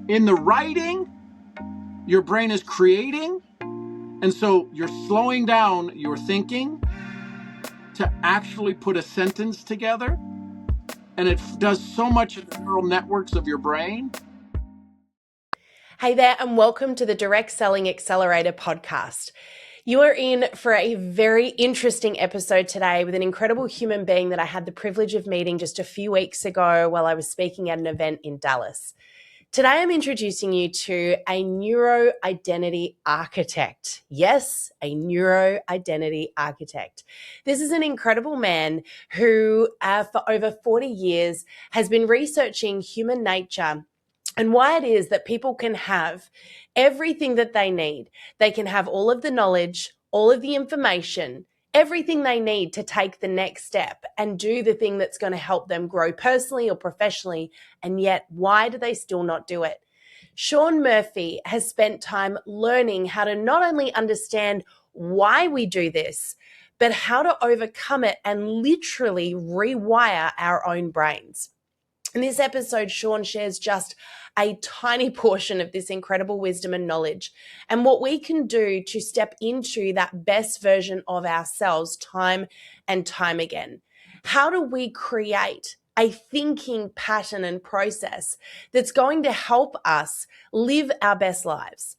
In the writing, your brain is creating, and so you're slowing down your thinking to actually put a sentence together, and it does so much in the neural networks of your brain. Hey there, and welcome to the Direct Selling Accelerator podcast. You are in for a very interesting episode today with an incredible human being that I had the privilege of meeting just a few weeks ago while I was speaking at an event in Dallas. Today, I'm introducing you to a Neuro-Identity Architect. Yes, a Neuro-Identity Architect. This is an incredible man who, for over 40 years, has been researching human nature and why it is that people can have everything that they need. They can have all of the knowledge, all of the information, everything they need to take the next step and do the thing that's going to help them grow personally or professionally. And yet, why do they still not do it? Sean Murphy has spent time learning how to not only understand why we do this, but how to overcome it and literally rewire our own brains. In this episode, Sean shares just a tiny portion of this incredible wisdom and knowledge and what we can do to step into that best version of ourselves time and time again. How do we create a thinking pattern and process that's going to help us live our best lives?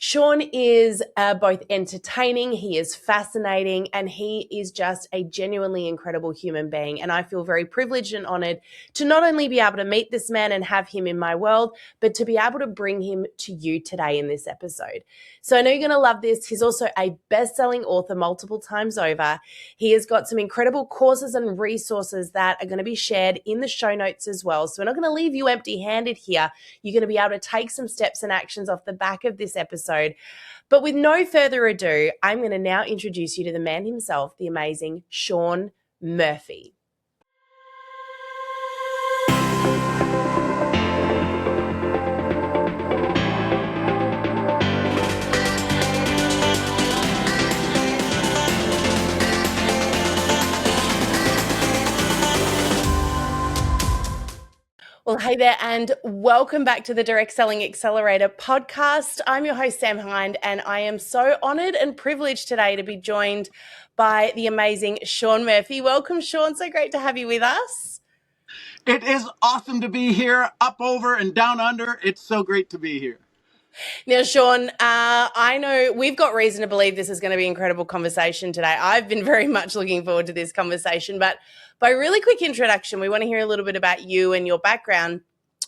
Sean is both entertaining, he is fascinating, and he is just a genuinely incredible human being. And I feel very privileged and honored to not only be able to meet this man and have him in my world, but to be able to bring him to you today in this episode. So I know you're going to love this. He's also a best-selling author multiple times over. He has got some incredible courses and resources that are going to be shared in the show notes as well. So we're not going to leave you empty-handed here. You're going to be able to take some steps and actions off the back of this episode. But with no further ado, I'm going to now introduce you to the man himself, the amazing Sean Murphy. Well, hey there, and welcome back to the Direct Selling Accelerator podcast. I'm your host, Sam Hind, and I am so honored and privileged today to be joined by the amazing Sean Murphy. Welcome, Sean. So great to have you with us. It is awesome to be here, up, over, and down under. It's so great to be here. Now, Sean, I know we've got reason to believe this is going to be an incredible conversation today. I've been very much looking forward to this conversation, but by really quick introduction, we want to hear a little bit about you and your background.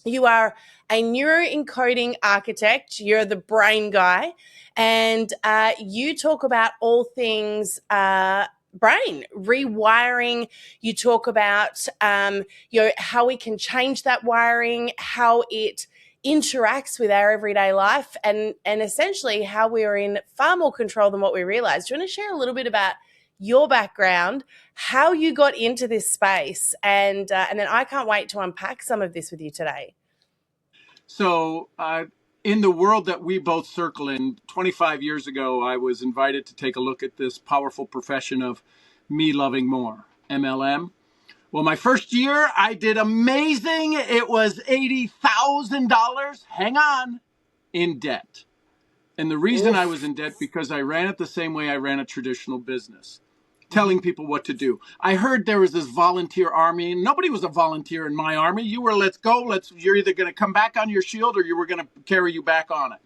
You are a neuro-encoding architect. You're the brain guy, and you talk about all things brain rewiring. You talk about how we can change that wiring, how it interacts with our everyday life, and essentially how we are in far more control than what we realize. Do you want to share a little bit about your background, how you got into this space, and then I can't wait to unpack some of this with you today. So in the world that we both circle in, 25 years ago, I was invited to take a look at this powerful profession of me loving more, MLM. Well, my first year, I did amazing. It was $80,000, hang on, in debt. And the reason I was in debt, because I ran it the same way I ran a traditional business, telling people what to do. I heard there was this volunteer army, and nobody was a volunteer in my army. You were, let's go, you're either going to come back on your shield or you were going to carry you back on it.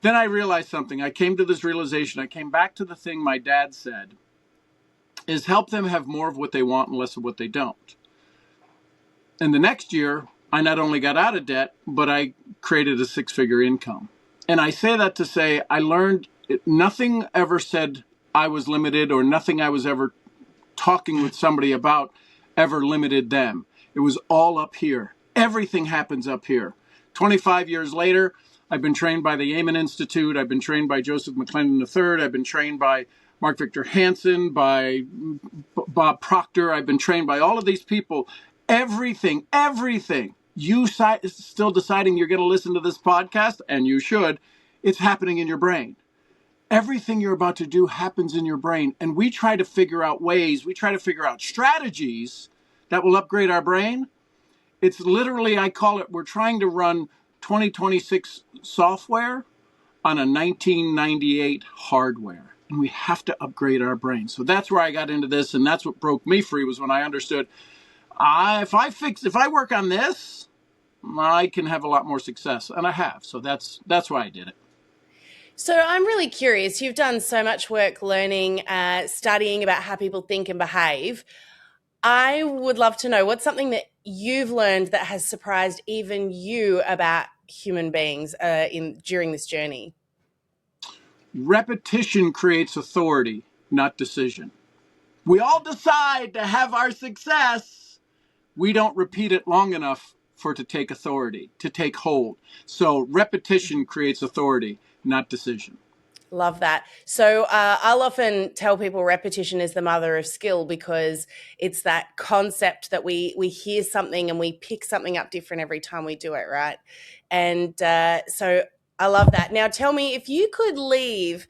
Then I realized something. I came to this realization. I came back to the thing my dad said, is help them have more of what they want and less of what they don't. And the next year, I not only got out of debt, but I created a six-figure income. And I say that to say I learned nothing ever said I was limited, or nothing I was ever talking with somebody about ever limited them. It was all up here. Everything happens up here. 25 years later, I've been trained by the Amen Institute. I've been trained by Joseph McClendon III. I've been trained by Mark Victor Hansen, by Bob Proctor. I've been trained by all of these people. Everything. You still deciding you're going to listen to this podcast, and you should. It's happening in your brain. Everything you're about to do happens in your brain. And we try to figure out ways, we try to figure out strategies that will upgrade our brain. It's literally, I call it, we're trying to run 2026 software on a 1998 hardware. And we have to upgrade our brain. So that's where I got into this, and that's what broke me free, was when I understood if I work on this, I can have a lot more success, and I have. So that's why I did it. So I'm really curious. You've done so much work learning, studying about how people think and behave. I would love to know what's something that you've learned that has surprised even you about human beings during this journey. Repetition creates authority, not decision. We all decide to have our success. We don't repeat it long enough for it to take authority, to take hold. So repetition creates authority, not decision. Love that. So I'll often tell people repetition is the mother of skill, because it's that concept that we hear something and we pick something up different every time we do it, right? And so I love that. Now tell me, if you could leave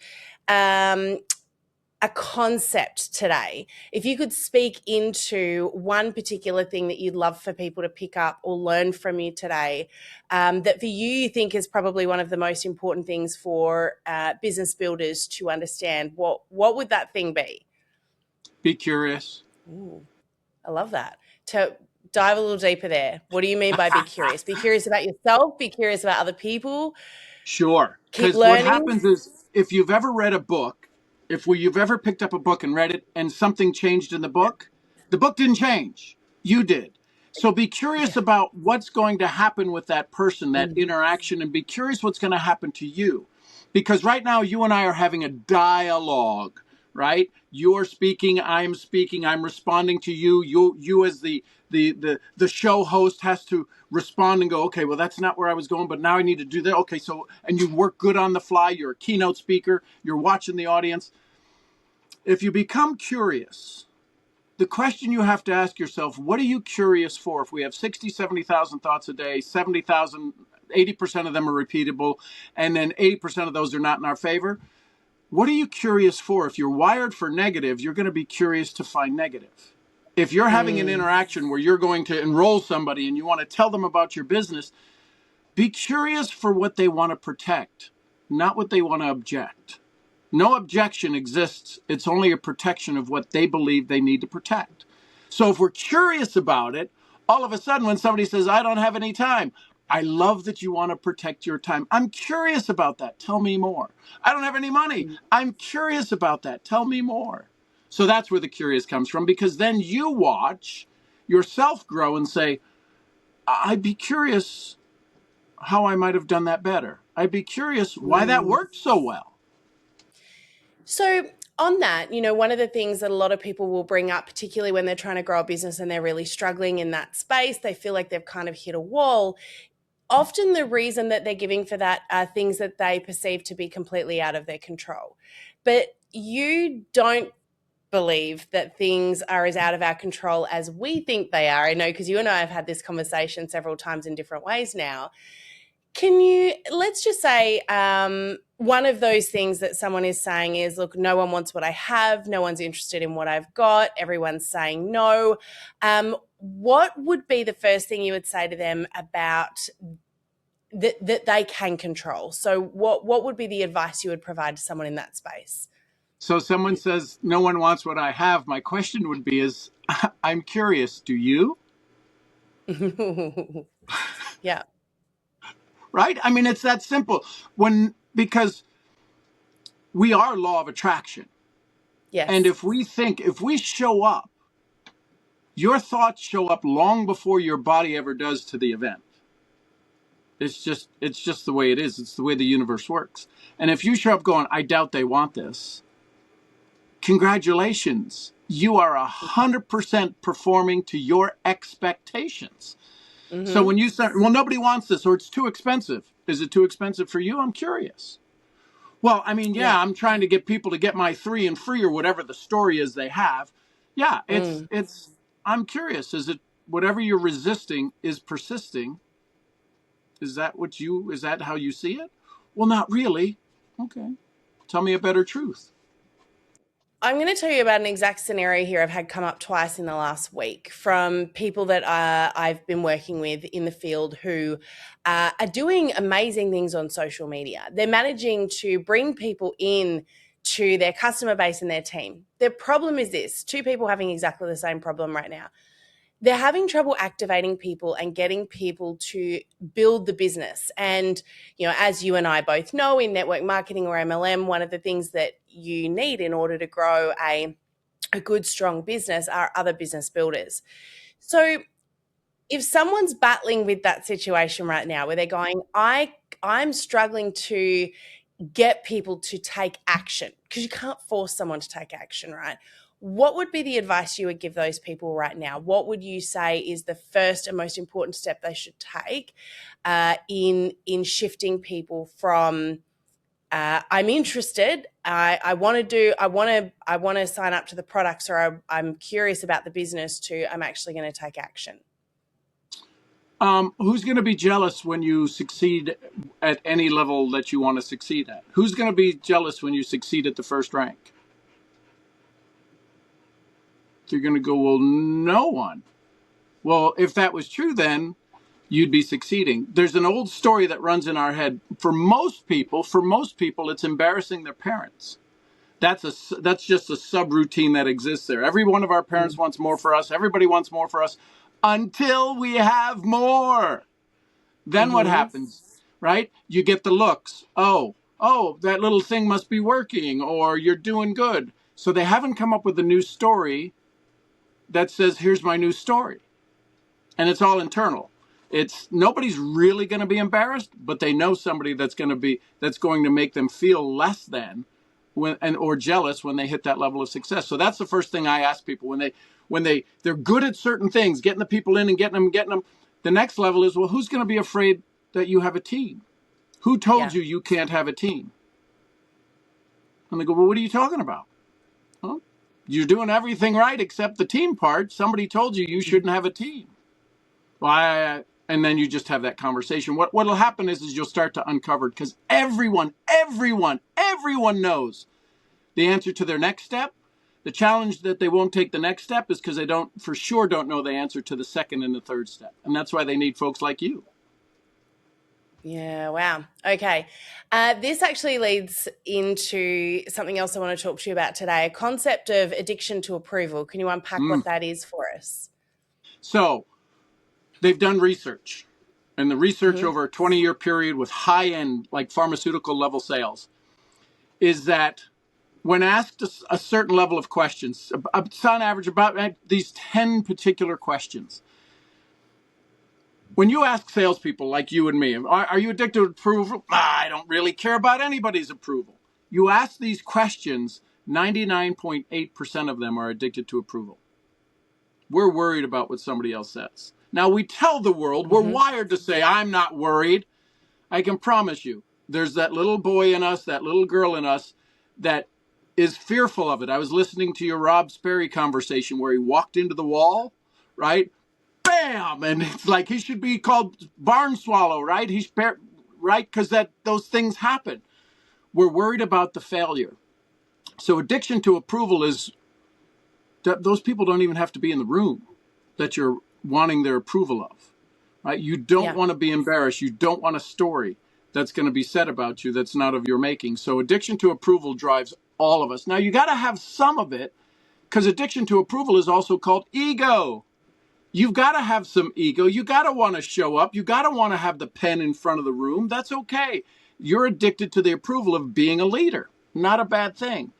a concept today, if you could speak into one particular thing that you'd love for people to pick up or learn from you today, that for you think is probably one of the most important things for business builders to understand, what would that thing be? Be curious. Ooh, I love that. To dive a little deeper there, what do you mean by be curious? Be curious about yourself, be curious about other people. Sure. Keep Because what learning. happens is, if you've ever read a book, you've ever picked up a book and read it and something changed in the book didn't change. You did. So be curious Yeah. about what's going to happen with that person, that Mm. interaction, and be curious what's going to happen to you. Because right now, you and I are having a dialogue, right? You're speaking, I'm speaking, I'm responding to you. You as the show host has to respond and go, okay, well, that's not where I was going, but now I need to do that. Okay, so, and you work good on the fly. You're a keynote speaker. You're watching the audience. If you become curious, the question you have to ask yourself, what are you curious for? If we have 60, 70,000 thoughts a day, 70,000, 80% of them are repeatable, and then 80% of those are not in our favor. What are you curious for? If you're wired for negative, you're going to be curious to find negative. If you're having an Mm. interaction where you're going to enroll somebody and you want to tell them about your business, be curious for what they want to protect, not what they want to object. No objection exists. It's only a protection of what they believe they need to protect. So if we're curious about it, all of a sudden when somebody says, I don't have any time, I love that you want to protect your time. I'm curious about that. Tell me more. I don't have any money. I'm curious about that. Tell me more. So that's where the curious comes from, because then you watch yourself grow and say, I'd be curious how I might have done that better. I'd be curious why that Mm. worked so well. So on that, one of the things that a lot of people will bring up, particularly when they're trying to grow a business and they're really struggling in that space, they feel like they've kind of hit a wall. Often the reason that they're giving for that are things that they perceive to be completely out of their control. But you don't believe that things are as out of our control as we think they are. I know, because you and I have had this conversation several times in different ways now. Let's just say one of those things that someone is saying is, look, no one wants what I have. No one's interested in what I've got. Everyone's saying no. What would be the first thing you would say to them about that they can control? So what would be the advice you would provide to someone in that space? So someone says, no one wants what I have. My question would be is, I'm curious, do you? Yeah. Right? I mean, it's that simple. Because we are law of attraction. And Yes. if we show up, your thoughts show up long before your body ever does to the event. It's just the way it is. It's the way the universe works. And if you show up going, I doubt they want this, congratulations. You are 100% performing to your expectations. So Mm-hmm. when you start, well, nobody wants this, or it's too expensive. Is it too expensive for you? I'm curious. Well, I mean, Yeah. yeah, I'm trying to get people to get my 3 and free, or whatever the story is they have. Yeah, Mm. I'm curious. Is it whatever you're resisting is persisting? Is that how you see it? Well, not really. Okay. Tell me a better truth. I'm going to tell you about an exact scenario here I've had come up twice in the last week from people that I've been working with in the field who are doing amazing things on social media. They're managing to bring people in to their customer base and their team. Their problem is this: two people having exactly the same problem right now. They're having trouble activating people and getting people to build the business. And, as you and I both know, in network marketing or MLM, one of the things that you need in order to grow a good, strong business are other business builders. So if someone's battling with that situation right now where they're going, I'm struggling to get people to take action, because you can't force someone to take action, right? What would be the advice you would give those people right now? What would you say is the first and most important step they should take in shifting people from I'm interested, I want to sign up to the products, or I'm curious about the business, to I'm actually going to take action? Who's going to be jealous when you succeed at any level that you want to succeed at? Who's going to be jealous when you succeed at the first rank? You're going to go, well, no one. Well, if that was true, then you'd be succeeding. There's an old story that runs in our head. For most people, it's embarrassing their parents. That's just a subroutine that exists there. Every one of our parents wants more for us. Everybody wants more for us until we have more. Then what happens, right? You get the looks. Oh, that little thing must be working, or you're doing good. So they haven't come up with a new story that says, here's my new story. And it's all internal. Nobody's really going to be embarrassed, but they know somebody that's going to make them feel less than or jealous when they hit that level of success. So that's the first thing I ask people when they're good at certain things, getting the people in and getting them. The next level is, well, who's going to be afraid that you have a team? Who told you can't have a team? And they go, well, what are you talking about? Huh? You're doing everything right except the team part. Somebody told you shouldn't have a team. Well, and then you just have that conversation. What'll happen is you'll start to uncover, because everyone knows the answer to their next step. The challenge that they won't take the next step is because they don't know the answer to the second and the third step. And that's why they need folks like you. Yeah, wow. Okay. This actually leads into something else I want to talk to you about today, a concept of addiction to approval. Can you unpack what that is for us? So they've done research, and the research over a 20-year period with high-end, like pharmaceutical level sales, is that when asked a certain level of questions, on average about these 10 particular questions, when you ask salespeople like you and me, are you addicted to approval? I don't really care about anybody's approval. You ask these questions, 99.8% of them are addicted to approval. We're worried about what somebody else says. Now, we tell the world, we're wired to say, I'm not worried. I can promise you, there's that little boy in us, that little girl in us that is fearful of it. I was listening to your Rob Sperry conversation where he walked into the wall, right? Bam! And it's like he should be called barn swallow, right? Right? Because those things happen. We're worried about the failure. So addiction to approval is that those people don't even have to be in the room that you're wanting their approval of, right? You don't want to be embarrassed. You don't want a story that's going to be said about you that's not of your making. So addiction to approval drives all of us. Now, you got to have some of it, because addiction to approval is also called ego. You've got to have some ego. You got to want to show up. You got to want to have the pen in front of the room. That's okay. You're addicted to the approval of being a leader. Not a bad thing.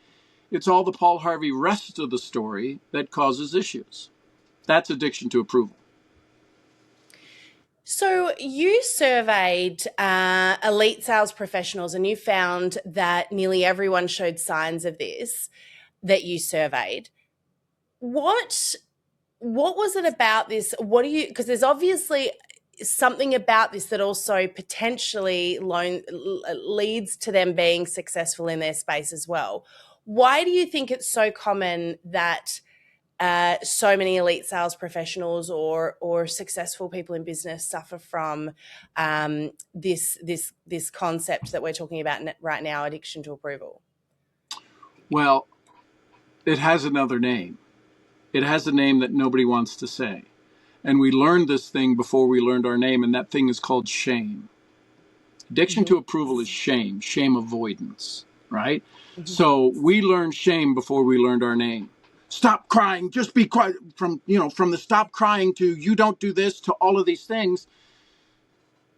It's all the Paul Harvey rest of the story that causes issues. That's addiction to approval. So you surveyed elite sales professionals, and you found that nearly everyone showed signs of this that you surveyed. What was it about this? Because there's obviously something about this that also potentially leads to them being successful in their space as well. Why do you think it's so common that so many elite sales professionals or successful people in business suffer from this concept that we're talking about right now, addiction to approval? Well, it has another name. It has a name that nobody wants to say. And we learned this thing before we learned our name, and that thing is called shame. Addiction to approval is shame avoidance, right? So we learned shame before we learned our name. Stop crying, just be quiet. From the stop crying to you don't do this to all of these things.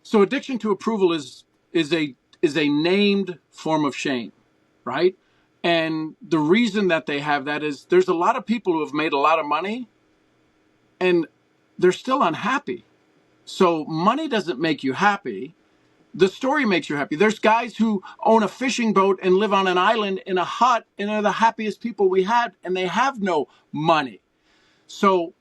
So addiction to approval is a named form of shame, right? And the reason that they have that is there's a lot of people who have made a lot of money and they're still unhappy. So money doesn't make you happy. The story makes you happy. There's guys who own a fishing boat and live on an island in a hut and are the happiest people we had, and they have no money. So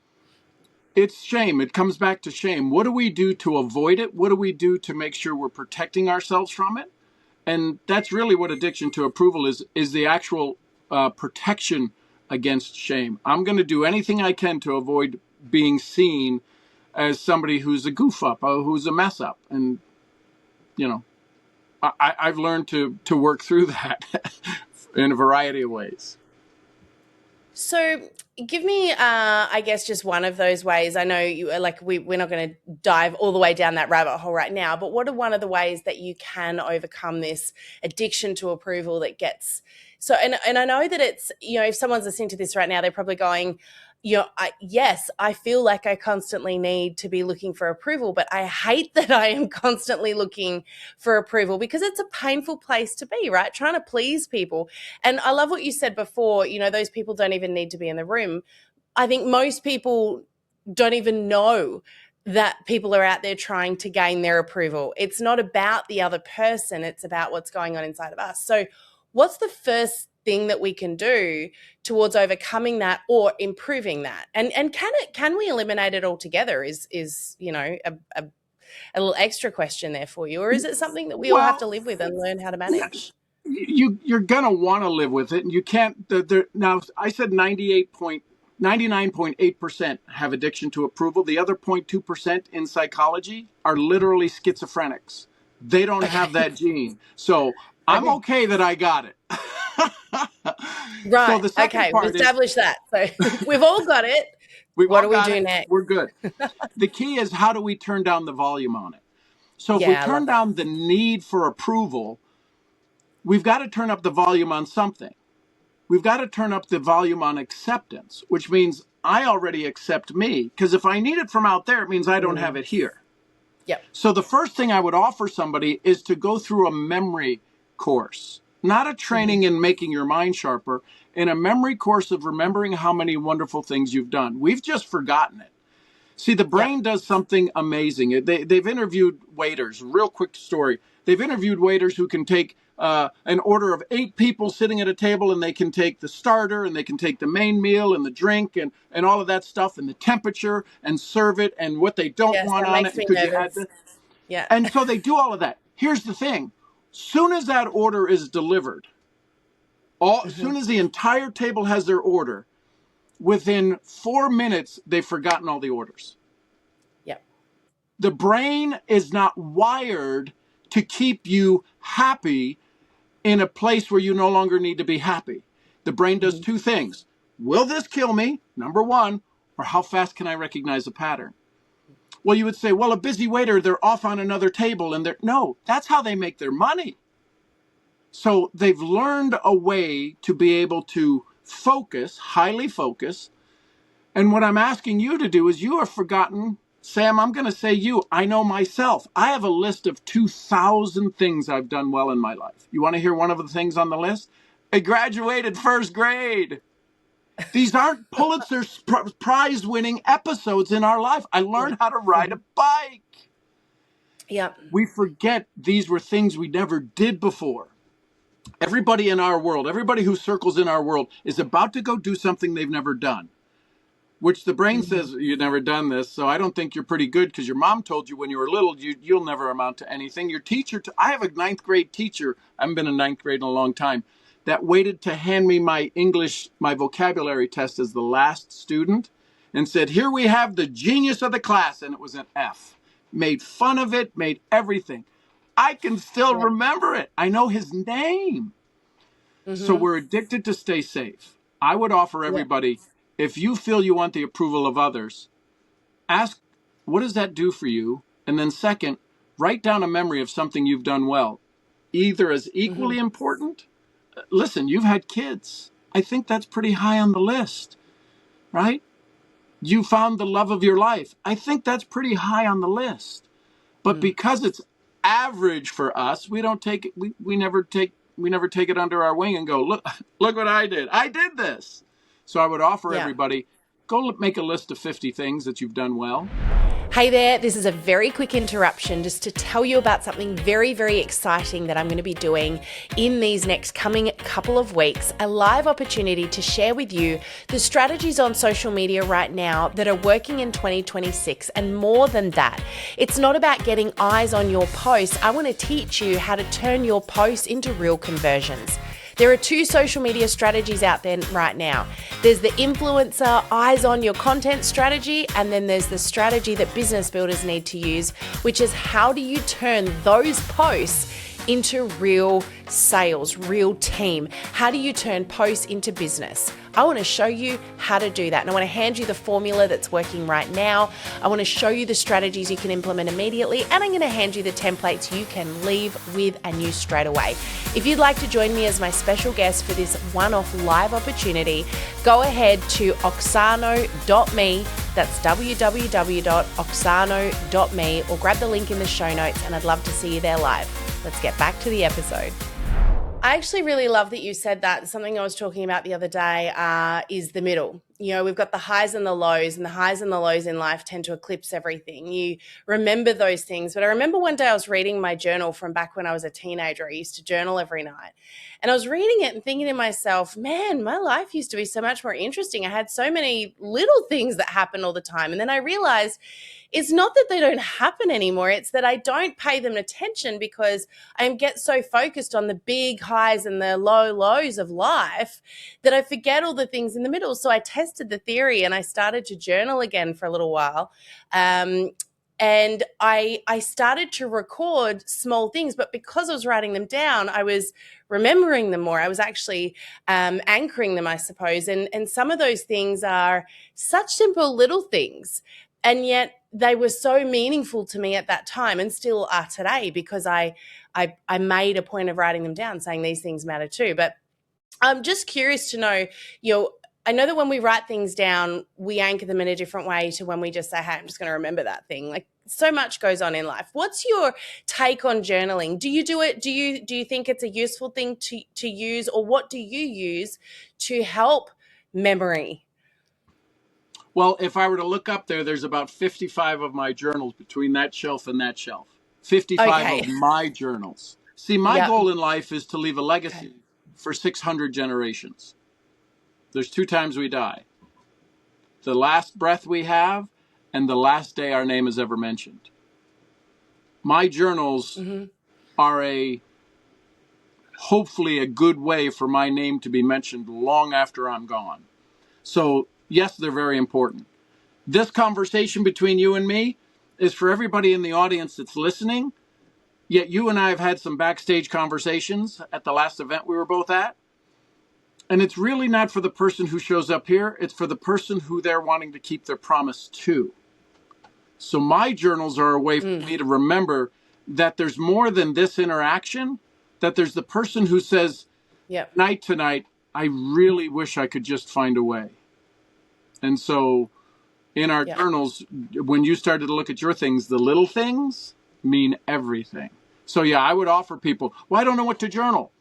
it's shame. It comes back to shame. What do we do to avoid it? What do we do to make sure we're protecting ourselves from it? And that's really what addiction to approval is the actual protection against shame. I'm going to do anything I can to avoid being seen as somebody who's a goof up, who's a mess up. And, I've learned to work through that in a variety of ways. So give me, I guess, just one of those ways. I know you we're not going to dive all the way down that rabbit hole right now, but what are one of the ways that you can overcome this addiction to approval that gets so, and I know that it's, if someone's listening to this right now, they're probably going, yes, I feel like I constantly need to be looking for approval, but I hate that I am constantly looking for approval because it's a painful place to be, right? Trying to please people. And I love what you said before, those people don't even need to be in the room. I think most people don't even know that people are out there trying to gain their approval. It's not about the other person. It's about what's going on inside of us. So what's the first thing that we can do towards overcoming that or improving that? And can we eliminate it altogether is a little extra question there for you, or is it something that we all have to live with and learn how to manage? You're gonna want to live with it, and you can't. Now, I said 99.8% have addiction to approval. The other 0.2% in psychology are literally schizophrenics. They don't have that gene. So I'm okay that I got it. Right. So the second part we've established that. So we've all got it. What do we do next? We're good. The key is, how do we turn down the volume on it? So if we turn down the need for approval, we've got to turn up the volume on something. We've got to turn up the volume on acceptance, which means I already accept me. Because if I need it from out there, it means I don't have it here. Yep. So the first thing I would offer somebody is to go through a memory course, not a training in making your mind sharper, in a memory course of remembering how many wonderful things you've done. We've just forgotten it. See, the brain does something amazing. They've interviewed waiters. Real quick story. They've interviewed waiters who can take an order of 8 people sitting at a table, and they can take the starter, and they can take the main meal and the drink and all of that stuff, and the temperature, and serve it, and what they don't want on it. Because you add this. Yeah. And so they do all of that. Here's the thing. Soon as that order is delivered, as soon as the entire table has their order, within 4 minutes, they've forgotten all the orders. Yep. The brain is not wired to keep you happy in a place where you no longer need to be happy. The brain does 2 things. Will this kill me? Number 1. Or how fast can I recognize a pattern? Well, you would say, well, a busy waiter, they're off on another table. And no, that's how they make their money. So they've learned a way to be able to focus, highly focus. And what I'm asking you to do is, you have forgotten, Sam, I'm going to say I know myself. I have a list of 2,000 things I've done well in my life. You want to hear one of the things on the list? I graduated first grade. These aren't Pulitzer Prize winning episodes in our life. I learned how to ride a bike. Yeah. We forget these were things we never did before. Everybody in our world, everybody who circles in our world is about to go do something they've never done, which the brain says, you've never done this, so I don't think you're pretty good because your mom told you when you were little, you'll never amount to anything. Your teacher, I have a 9th grade teacher, I haven't been in 9th grade in a long time, that waited to hand me my vocabulary test as the last student and said, here we have the genius of the class, and it was an F. Made fun of it, made everything. I can still remember it. I know his name. So we're addicted to stay safe. I would offer everybody, if you feel you want the approval of others, ask, what does that do for you? And then second, write down a memory of something you've done well, either as equally important. Listen, you've had kids. I think that's pretty high on the list, right? You found the love of your life. I think that's pretty high on the list. But because it's average for us, we don't take it, we never take it under our wing and go, look what I did. I did this. So I would offer everybody, go make a list of 50 things that you've done well. Hey there, this is a very quick interruption just to tell you about something very, very exciting that I'm going to be doing in these next coming couple of weeks, a live opportunity to share with you the strategies on social media right now that are working in 2026. And more than that, it's not about getting eyes on your posts. I want to teach you how to turn your posts into real conversions. There are two social media strategies out there right now. There's the influencer eyes on your content strategy, and then there's the strategy that business builders need to use, which is how do you turn those posts into real sales, real team? How do you turn posts into business? I want to show you how to do that. And I want to hand you the formula that's working right now. I want to show you the strategies you can implement immediately. And I'm going to hand you the templates you can leave with and use straight away. If you'd like to join me as my special guest for this one-off live opportunity, go ahead to oksano.me. That's www.oksano.me, or grab the link in the show notes, and I'd love to see you there live. Let's get back to the episode. I actually really love that you said that. Something I was talking about the other day is the middle. You know, we've got the highs and the lows, and the highs and the lows in life tend to eclipse everything. You remember those things. But I remember one day I was reading my journal from back when I was a teenager. I used to journal every night. And I was reading it and thinking to myself, man, my life used to be so much more interesting. I had so many little things that happened all the time. And then I realized it's not that they don't happen anymore. It's that I don't pay them attention because I get so focused on the big highs and the low lows of life that I forget all the things in the middle. So I tested the theory and I started to journal again for a little while. And I started to record small things, but because I was writing them down, I was remembering them more. I was actually anchoring them, I suppose. And some of those things are such simple little things, and yet they were so meaningful to me at that time, and still are today, because I made a point of writing them down, saying these things matter too. But I'm just curious to know, I know that when we write things down, we anchor them in a different way to when we just say, hey, I'm just going to remember that thing. Like, so much goes on in life. What's your take on journaling? Do you do it? Do you think it's a useful thing to use, or what do you use to help memory? Well, if I were to look up there, there's about 55 of my journals between that shelf and that shelf. 55 of my journals. See, my goal in life is to leave a legacy for 600 generations. There's 2 times we die. The last breath we have and the last day our name is ever mentioned. My journals are hopefully a good way for my name to be mentioned long after I'm gone. So yes, they're very important. This conversation between you and me is for everybody in the audience that's listening. Yet you and I have had some backstage conversations at the last event we were both at. And it's really not for the person who shows up here. It's for the person who they're wanting to keep their promise to. So my journals are a way for me to remember that there's more than this interaction, that there's the person who says, night to night, I really wish I could just find a way. And so in our journals, when you started to look at your things, the little things mean everything. So I would offer people, well, I don't know what to journal.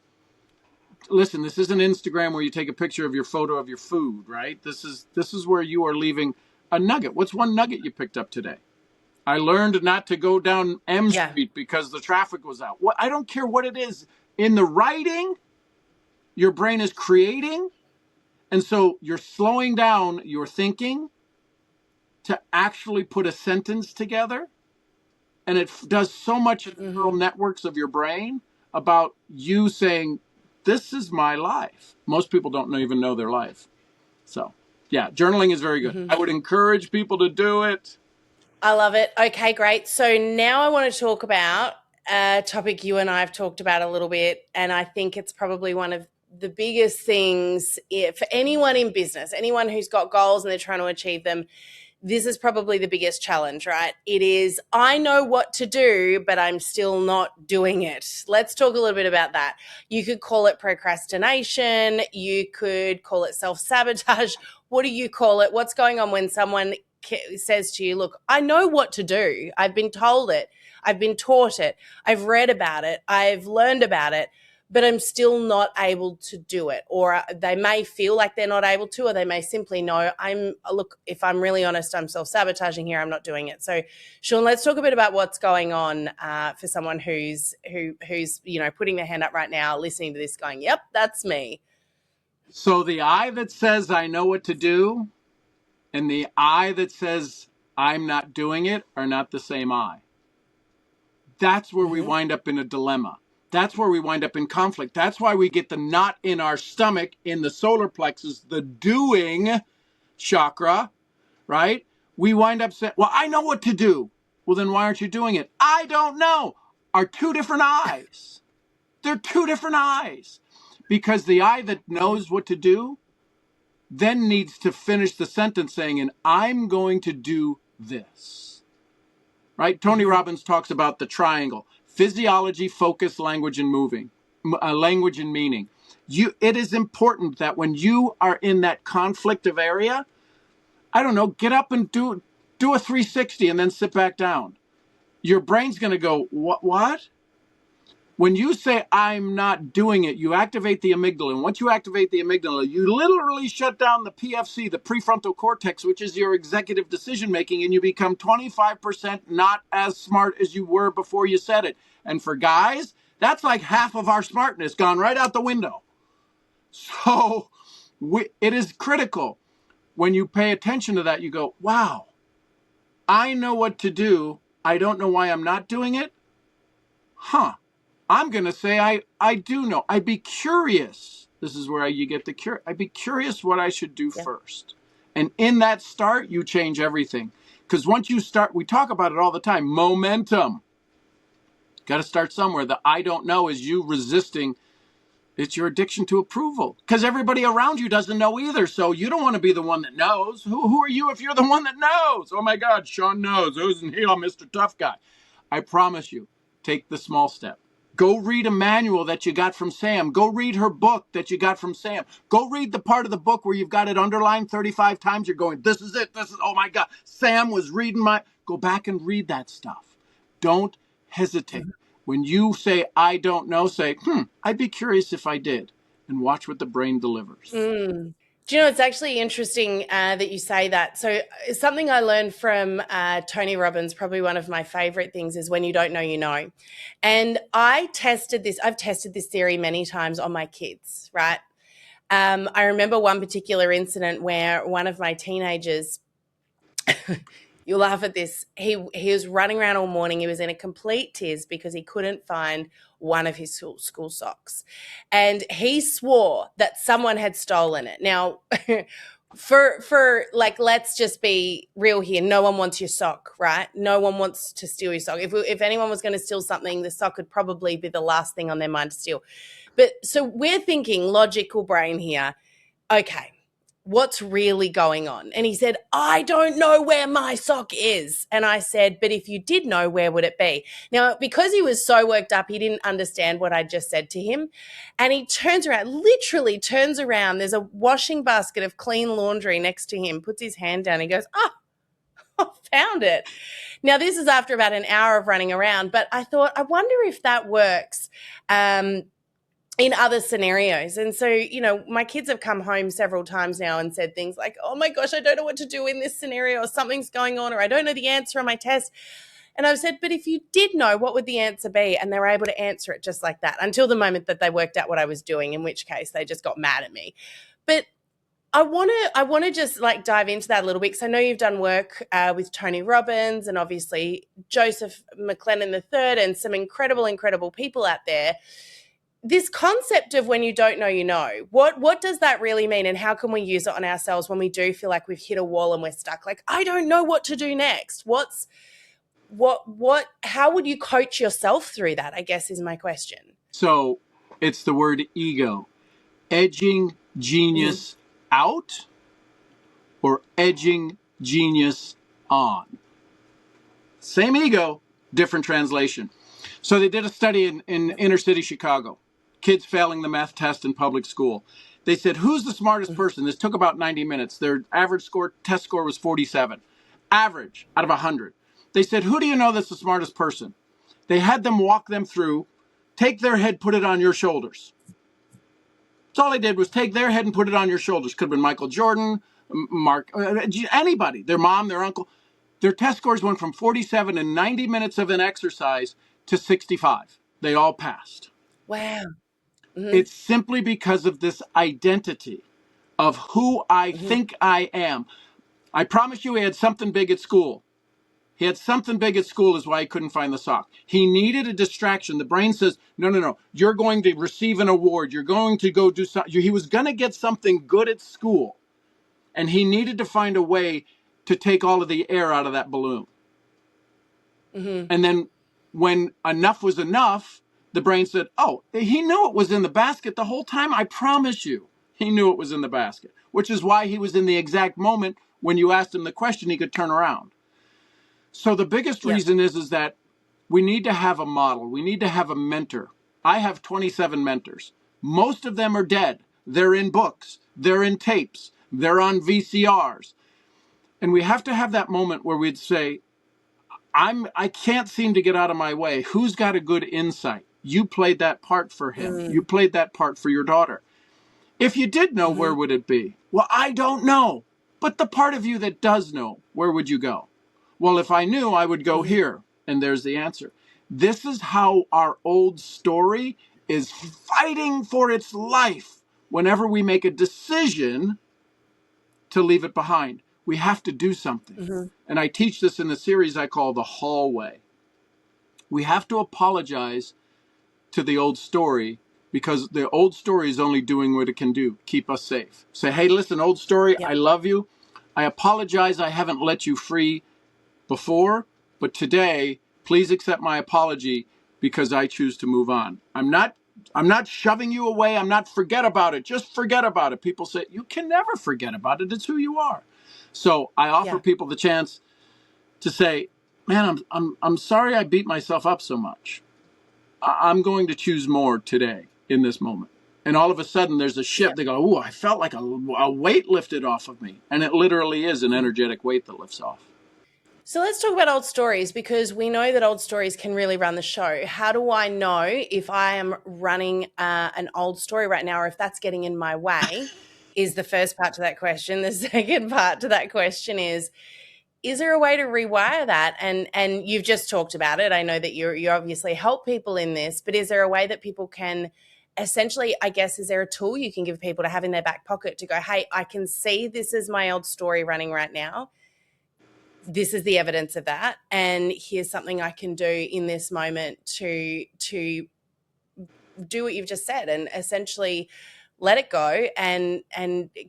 Listen, this isn't Instagram where you take a picture of your photo of your food, right? This is where you are leaving a nugget. What's one nugget you picked up today? I learned not to go down M Street because the traffic was out. I don't care what it is. In the writing, your brain is creating. And so you're slowing down your thinking to actually put a sentence together. And it does so much in the neural networks of your brain about you saying, this is my life. Most people don't even know their life. So, journaling is very good. I would encourage people to do it. I love it. Okay, great. So now I want to talk about a topic you and I have talked about a little bit, and I think it's probably one of biggest things for anyone in business, anyone who's got goals and they're trying to achieve them, this is probably the biggest challenge, right? It is, I know what to do, but I'm still not doing it. Let's talk a little bit about that. You could call it procrastination. You could call it self-sabotage. What do you call it? What's going on when someone says to you, look, I know what to do. I've been told it. I've been taught it. I've read about it. I've learned about it, but I'm still not able to do it. Or they may feel like they're not able to, or they may simply know, look, if I'm really honest, I'm self-sabotaging here, I'm not doing it. So Sean, let's talk a bit about what's going on for someone who's putting their hand up right now, listening to this going, yep, that's me. So the I that says I know what to do and the I that says I'm not doing it are not the same I. That's where we wind up in a dilemma. That's where we wind up in conflict. That's why we get the knot in our stomach in the solar plexus, the doing chakra, right? We wind up saying, well, I know what to do. Well, then why aren't you doing it? I don't know. Are two different eyes. They're two different eyes. Because the I that knows what to do then needs to finish the sentence saying, and I'm going to do this. Right? Tony Robbins talks about the triangle: physiology, focus, language, and language and meaning. It is important that when you are in that conflictive area, I don't know, get up and do a 360 and then sit back down. Your brain's going to go, what? When you say, I'm not doing it, you activate the amygdala. And once you activate the amygdala, you literally shut down the PFC, the prefrontal cortex, which is your executive decision-making, and you become 25% not as smart as you were before you said it. And for guys, that's like half of our smartness gone right out the window. So it is critical. When you pay attention to that, you go, wow, I know what to do. I don't know why I'm not doing it. I'm going to say I do know. I'd be curious. This is where you get the cure. I'd be curious what I should do first. And in that start, you change everything. Because once you start, we talk about it all the time, momentum. Got to start somewhere. The I don't know is you resisting. It's your addiction to approval. Because everybody around you doesn't know either. So you don't want to be the one that knows. Who are you if you're the one that knows? Oh my God, Sean knows. Isn't he Mr. Tough Guy? I promise you, take the small step. Go read a manual that you got from Sam. Go read her book that you got from Sam. Go read the part of the book where you've got it underlined 35 times. You're going, this is it. Oh my God. Sam was reading go back and read that stuff. Don't hesitate. When you say, I don't know, say, I'd be curious if I did. And watch what the brain delivers. Do you know, it's actually interesting that you say that. So something I learned from Tony Robbins, probably one of my favorite things, is when you don't know, you know. And I've tested this theory many times on my kids, right? I remember one particular incident where one of my teenagers, you'll laugh at this, he was running around all morning. He was in a complete tiz because he couldn't find one of his school socks. And he swore that someone had stolen it. Now, for like, let's just be real here. No one wants your sock, right? No one wants to steal your sock. If anyone was going to steal something, the sock would probably be the last thing on their mind to steal. But so we're thinking logical brain here. Okay, what's really going on? And he said, I don't know where my sock is. And I said, but if you did know, where would it be? Now, because he was so worked up, he didn't understand what I just said to him. And he literally turns around. There's a washing basket of clean laundry next to him, puts his hand down. He goes, I found it. Now, this is after about an hour of running around, but I thought, I wonder if that works in other scenarios. And so, my kids have come home several times now and said things like, oh my gosh, I don't know what to do in this scenario, or something's going on, or I don't know the answer on my test. And I've said, but if you did know, what would the answer be? And they were able to answer it just like that until the moment that they worked out what I was doing, in which case they just got mad at me. But I want to just like dive into that a little bit, because I know you've done work with Tony Robbins and obviously Joseph McLennan III and some incredible people out there. This concept of when you don't know, you know, what does that really mean, and how can we use it on ourselves when we do feel like we've hit a wall and we're stuck? Like, I don't know what to do next. How would you coach yourself through that, I guess, is my question. So it's the word ego. edging genius out or edging genius on. Same ego, different translation. So they did a study in inner city Chicago, kids failing the math test in public school. They said, who's the smartest person? This took about 90 minutes. Their average test score was 47. Average out of 100. They said, who do you know that's the smartest person? They had them walk them through, take their head, put it on your shoulders. That's all they did was take their head and put it on your shoulders. Could have been Michael Jordan, Mark, anybody, their mom, their uncle. Their test scores went from 47 in 90 minutes of an exercise to 65. They all passed. Wow. It's simply because of this identity of who I think I am. I promise you he had something big at school. He had something big at school is why he couldn't find the sock. He needed a distraction. The brain says, no. You're going to receive an award. You're going to go do something. He was going to get something good at school. And he needed to find a way to take all of the air out of that balloon. And then when enough was enough, the brain said, oh, he knew it was in the basket the whole time. I promise you. He knew it was in the basket, which is why he was in the exact moment when you asked him the question, he could turn around. So the biggest reason is that we need to have a model. We need to have a mentor. I have 27 mentors. Most of them are dead. They're in books. They're in tapes. They're on VCRs. And we have to have that moment where we'd say, I can't seem to get out of my way. Who's got a good insight? You played that part for him. You played that part for your daughter. If you did know, where would it be? Well, I don't know. But the part of you that does know, where would you go? Well, if I knew, I would go here. And there's the answer. This is how our old story is fighting for its life whenever we make a decision to leave it behind. We have to do something. And I teach this in the series I call the hallway. We have to apologize to the old story because the old story is only doing what it can do, keep us safe. Say, hey, listen, old story, I love you. I apologize I haven't let you free before, but today, please accept my apology because I choose to move on. I'm not shoving you away. I'm not forget about it. Just forget about it. People say, you can never forget about it. It's who you are. So I offer people the chance to say, man, I'm sorry I beat myself up so much. I'm going to choose more today in this moment. And all of a sudden there's a shift. They go, oh, I felt like a weight lifted off of me. And it literally is an energetic weight that lifts off. So let's talk about old stories because we know that old stories can really run the show. How do I know if I am running an old story right now or if that's getting in my way is the first part to that question. The second part to that question is there a way to rewire that? And you've just talked about it. I know that you obviously help people in this, but is there a way that people can essentially, I guess, is there a tool you can give people to have in their back pocket to go, hey, I can see this is my old story running right now. This is the evidence of that. And here's something I can do in this moment to do what you've just said and essentially let it go and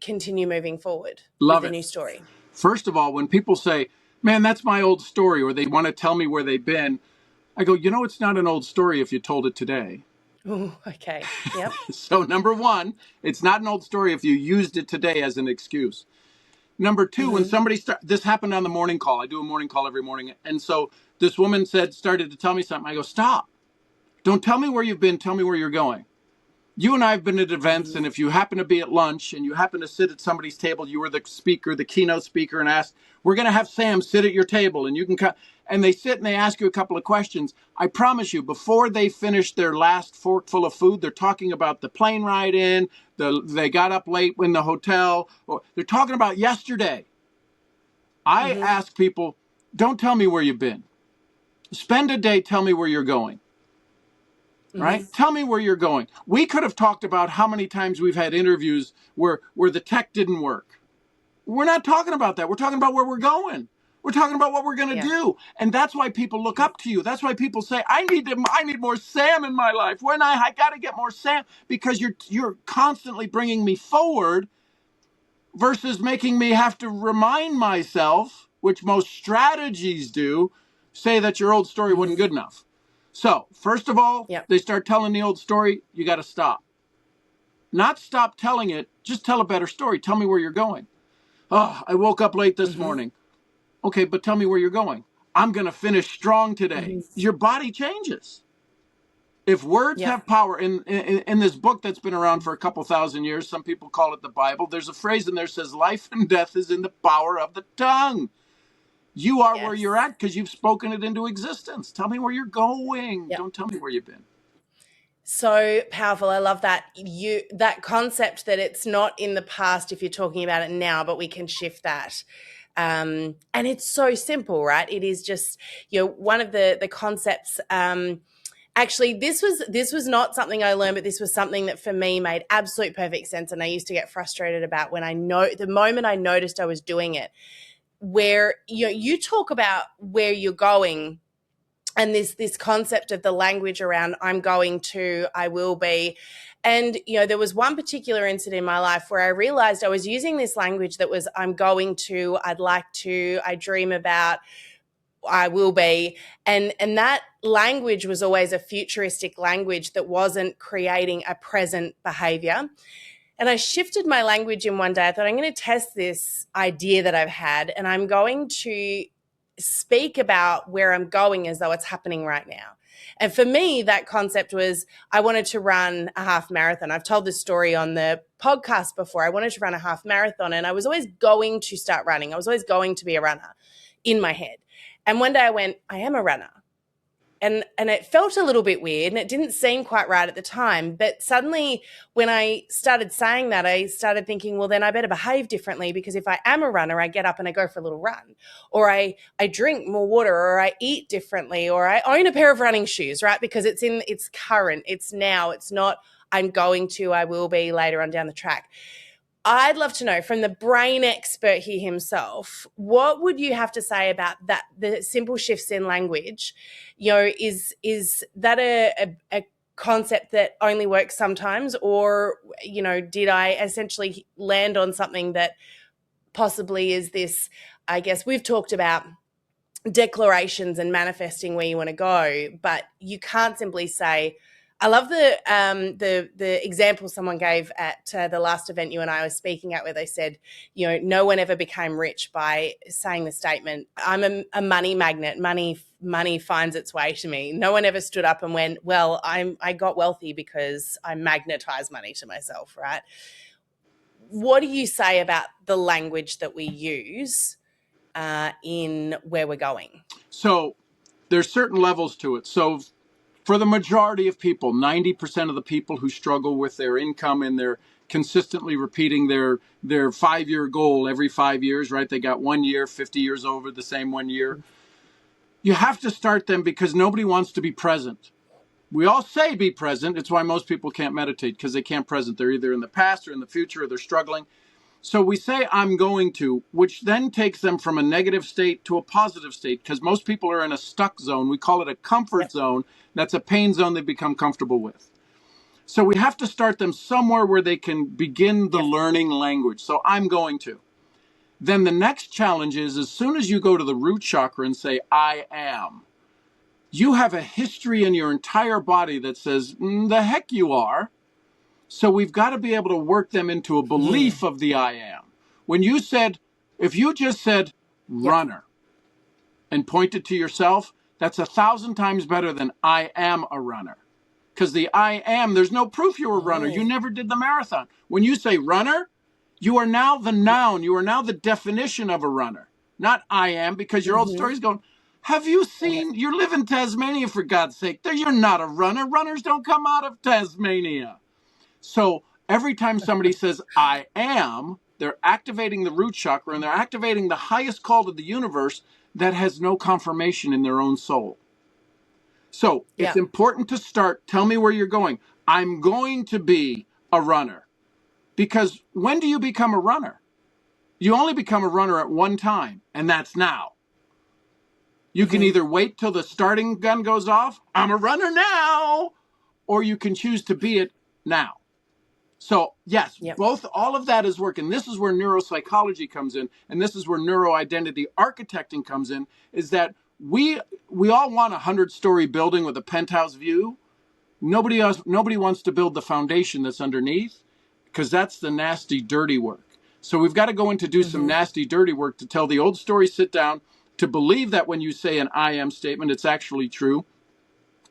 continue moving forward with a new story. First of all, when people say, man, that's my old story, or they want to tell me where they've been, I go, it's not an old story if you told it today. Ooh, okay. Yep. So number one, it's not an old story if you used it today as an excuse. Number two, when somebody this happened on the morning call. I do a morning call every morning. And so this woman started to tell me something. I go, stop. Don't tell me where you've been. Tell me where you're going. You and I have been at events, and if you happen to be at lunch and you happen to sit at somebody's table, you were the speaker, the keynote speaker, and asked, we're going to have Sam sit at your table, and you can come. And they sit and they ask you a couple of questions. I promise you, before they finish their last forkful of food, they're talking about the plane ride in, they got up late in the hotel, or they're talking about yesterday. I ask people, don't tell me where you've been. Spend a day, tell me where you're going. Right? Tell me where you're going. We could have talked about how many times we've had interviews where the tech didn't work. We're not talking about that. We're talking about where we're going. We're talking about what we're going to do. And that's why people look up to you. That's why people say, I need more Sam in my life. I got to get more Sam because you're constantly bringing me forward versus making me have to remind myself, which most strategies do, say that your old story wasn't good enough. So, first of all, they start telling the old story, you got to stop. Not stop telling it, just tell a better story. Tell me where you're going. Oh, I woke up late this morning. Okay, but tell me where you're going. I'm going to finish strong today. Your body changes. If words Yep. have power, in this book that's been around for a couple thousand years, some people call it the Bible, there's a phrase in there that says, life and death is in the power of the tongue. You are where you're Yes. at because you've spoken it into existence. Tell me where you're going. Yep. Don't tell me where you've been. So powerful. I love that that concept that it's not in the past if you're talking about it now, but we can shift that. And it's so simple, right? It is just, one of the concepts. Actually, this was not something I learned, but this was something that for me made absolute perfect sense, and I used to get frustrated about when the moment I noticed I was doing it, where you talk about where you're going. And this concept of the language around I'm going to, I will be. And, there was one particular incident in my life where I realized I was using this language that was I'm going to, I'd like to, I dream about, I will be. And that language was always a futuristic language that wasn't creating a present behavior. And I shifted my language in one day. I thought, I'm going to test this idea that I've had, and I'm going to speak about where I'm going as though it's happening right now. And for me, that concept was I wanted to run a half marathon. I've told this story on the podcast before. I wanted to run a half marathon, and I was always going to start running. I was always going to be a runner in my head. And one day I went, I am a runner. And it felt a little bit weird, and it didn't seem quite right at the time. But suddenly when I started saying that, I started thinking, well, then I better behave differently, because if I am a runner, I get up and I go for a little run, or I drink more water, or I eat differently, or I own a pair of running shoes, right? Because it's current, it's now, it's not I'm going to, I will be later on down the track. I'd love to know from the brain expert here himself, what would you have to say about that? The simple shifts in language, is that a concept that only works sometimes, or, did I essentially land on something that possibly is this? I guess we've talked about declarations and manifesting where you want to go, but you can't simply say, I love the example someone gave at the last event you and I were speaking at, where they said, no one ever became rich by saying the statement, I'm a money magnet. Money finds its way to me. No one ever stood up and went, well, I got wealthy because I magnetized money to myself, right? What do you say about the language that we use in where we're going? So there's certain levels to it. So for the majority of people, 90% of the people who struggle with their income and they're consistently repeating their 5-year goal every 5 years, right? They got 1 year, 50 years over the same 1 year. You have to start them because nobody wants to be present. We all say be present. It's why most people can't meditate, because they can't present. They're either in the past or in the future, or they're struggling. So we say I'm going to, which then takes them from a negative state to a positive state, because most people are in a stuck zone. We call it a comfort zone. That's a pain zone they become comfortable with. So we have to start them somewhere where they can begin the learning language. So I'm going to. Then the next challenge is, as soon as you go to the root chakra and say I am, you have a history in your entire body that says, the heck you are. So we've got to be able to work them into a belief of the I am. If you just said runner and pointed to yourself, that's 1,000 times better than I am a runner. Because the I am, there's no proof you're a runner. You never did the marathon. When you say runner, you are now the noun. You are now the definition of a runner. Not I am, because your old story's going, have you seen, you live in Tasmania, for God's sake. You're not a runner. Runners don't come out of Tasmania. So every time somebody says, I am, they're activating the root chakra, and they're activating the highest call to the universe that has no confirmation in their own soul. So it's important to start, tell me where you're going. I'm going to be a runner. Because when do you become a runner? You only become a runner at one time, and that's now. You can either wait till the starting gun goes off, I'm a runner now, or you can choose to be it now. So yes, all of that is working. This is where neuropsychology comes in, and this is where neuro-identity architecting comes in, is that we all want a 100-story building with a penthouse view. Nobody wants to build the foundation that's underneath. because that's the nasty, dirty work. So we've got to go in to do some nasty, dirty work to tell the old story, sit down, to believe that when you say an I am statement, it's actually true,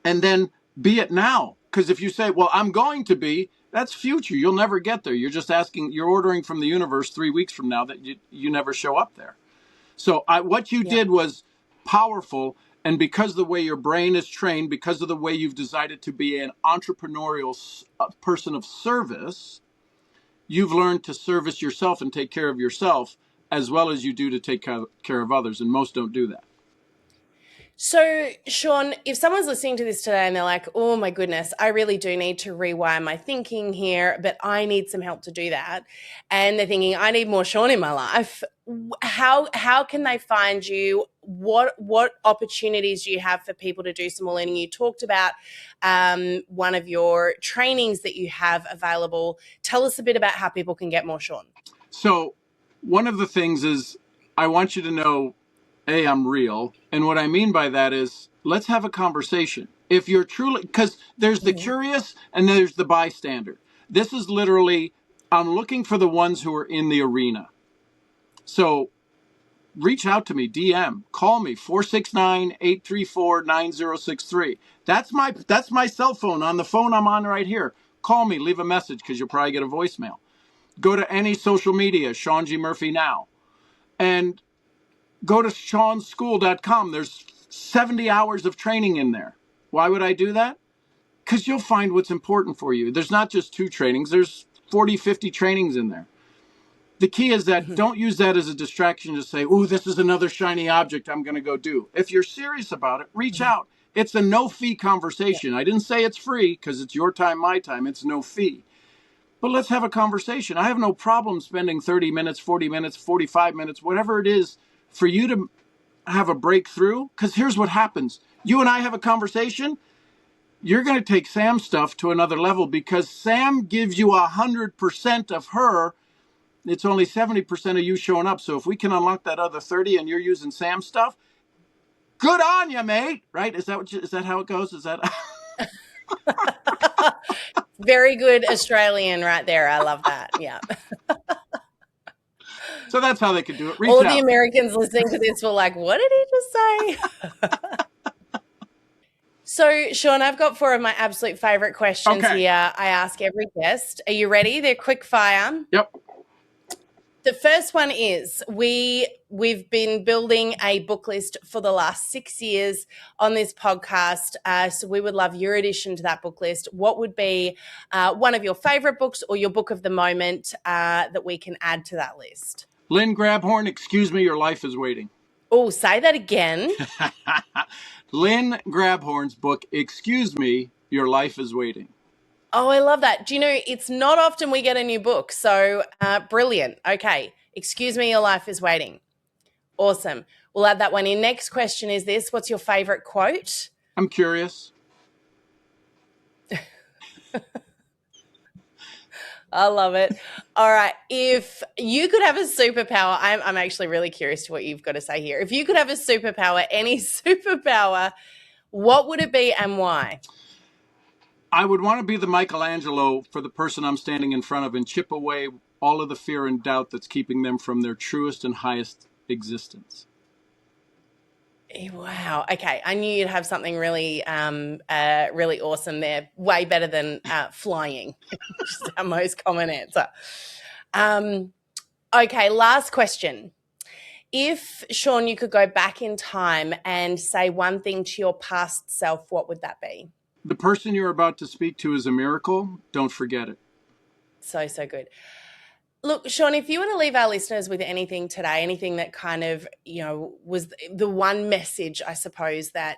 and then be it now. Because if you say, well, I'm going to be, that's future. You'll never get there. You're just asking, you're ordering from the universe 3 weeks from now that you never show up there. So what you did was powerful. And because the way your brain is trained, because of the way you've decided to be an entrepreneurial person of service, you've learned to service yourself and take care of yourself as well as you do to take care of others. And most don't do that. So, Sean, if someone's listening to this today and they're like, oh my goodness, I really do need to rewire my thinking here, but I need some help to do that. And they're thinking, I need more Sean in my life. How can they find you? What opportunities do you have for people to do some more learning? You talked about one of your trainings that you have available. Tell us a bit about how people can get more Sean. So one of the things is I want you to know, A, I'm real. And what I mean by that is let's have a conversation. If you're truly, because there's the curious and there's the bystander. This is literally, I'm looking for the ones who are in the arena. So reach out to me, DM, call me, 469-834-9063. That's my cell phone. On the phone I'm on right here. Call me, leave a message because you'll probably get a voicemail. Go to any social media, Sean G. Murphy now. And go to seanschool.com. There's 70 hours of training in there. Why would I do that? Because you'll find what's important for you. There's not just 2 trainings. There's 40, 50 trainings in there. The key is that don't use that as a distraction to say, oh, this is another shiny object I'm going to go do. If you're serious about it, reach out. It's a no-fee conversation. I didn't say it's free because it's your time, my time. It's no fee. But let's have a conversation. I have no problem spending 30 minutes, 40 minutes, 45 minutes, whatever it is for you to have a breakthrough. Because here's what happens. You and I have a conversation. You're going to take Sam's stuff to another level because Sam gives you 100% of her. It's only 70% of you showing up. So if we can unlock that other 30 and you're using Sam's stuff, good on you, mate. Right? Is that how it goes? Is that... Very good Australian right there. I love that. Yeah. So that's how they could do it. All of the Americans listening to this were like, what did he just say? So, Sean, I've got 4 of my absolute favorite questions here. I ask every guest. Are you ready? They're quick fire. Yep. The first one is we've been building a book list for the last 6 years on this podcast. So we would love your addition to that book list. What would be one of your favorite books or your book of the moment that we can add to that list? Lynn Grabhorn, Excuse Me, Your Life is Waiting. Oh, say that again. Lynn Grabhorn's book, Excuse Me, Your Life is Waiting. Oh, I love that. Do you know, it's not often we get a new book. So brilliant. Okay. Excuse Me, Your Life is Waiting. Awesome. We'll add that one in. Next question is this. What's your favorite quote? I'm curious. I love it. All right. If you could have a superpower, I'm actually really curious to what you've got to say here. If you could have a superpower, any superpower, what would it be and why? I would want to be the Michelangelo for the person I'm standing in front of and chip away all of the fear and doubt that's keeping them from their truest and highest existence. Wow. Okay. I knew you'd have something really, really awesome there. Way better than flying, which is our most common answer. Okay. Last question. If, Sean, you could go back in time and say one thing to your past self, what would that be? The person you're about to speak to is a miracle. Don't forget it. So good. Look, Sean, if you were to leave our listeners with anything today, anything that kind of, was the one message, I suppose, that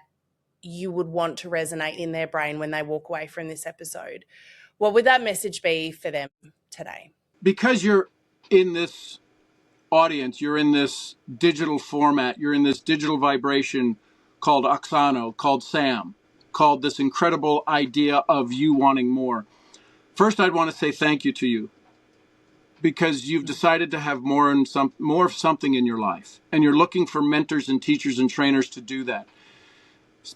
you would want to resonate in their brain when they walk away from this episode, what would that message be for them today? Because you're in this audience, you're in this digital format, you're in this digital vibration called Oksano, called Sam, called this incredible idea of you wanting more. First, I'd want to say thank you to you because you've decided to have more of something in your life, and you're looking for mentors and teachers and trainers to do that.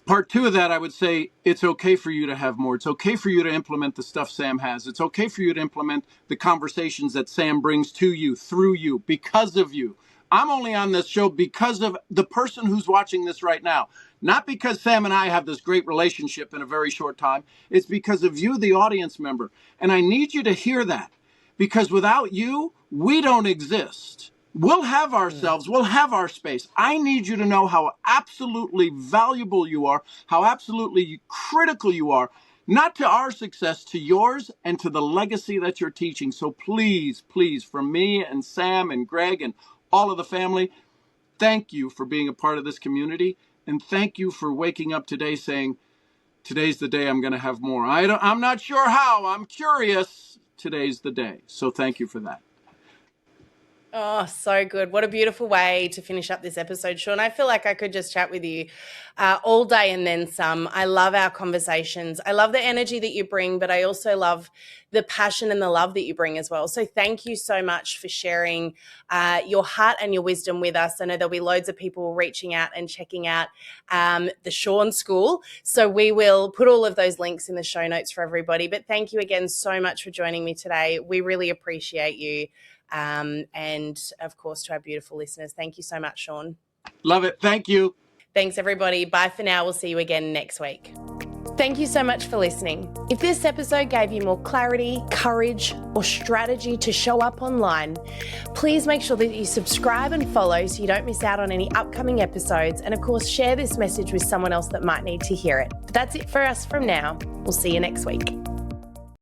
Part two of that, I would say it's okay for you to have more. It's okay for you to implement the stuff Sam has. It's okay for you to implement the conversations that Sam brings to you, through you, because of you. I'm only on this show because of the person who's watching this right now. Not because Sam and I have this great relationship in a very short time. It's because of you, the audience member. And I need you to hear that, because without you, we don't exist. We'll have ourselves, we'll have our space. I need you to know how absolutely valuable you are, how absolutely critical you are, not to our success, to yours and to the legacy that you're teaching. So please, please, from me and Sam and Greg and all of the family, thank you for being a part of this community. And thank you for waking up today saying, today's the day I'm going to have more. I'm not sure how. I'm curious. Today's the day. So thank you for that. Oh, so good. What a beautiful way to finish up this episode, Sean. I feel like I could just chat with you all day and then some. I love our conversations. I love the energy that you bring, but I also love the passion and the love that you bring as well. So thank you so much for sharing your heart and your wisdom with us. I know there'll be loads of people reaching out and checking out the Sean School. So we will put all of those links in the show notes for everybody. But thank you again so much for joining me today. We really appreciate you. And of course, to our beautiful listeners, thank you so much, Sean. Love it. Thank you. Thanks, everybody. Bye for now. We'll see you again next week. Thank you so much for listening. If this episode gave you more clarity, courage, or strategy to show up online, please make sure that you subscribe and follow so you don't miss out on any upcoming episodes. And of course, share this message with someone else that might need to hear it. But that's it for us from now. We'll see you next week.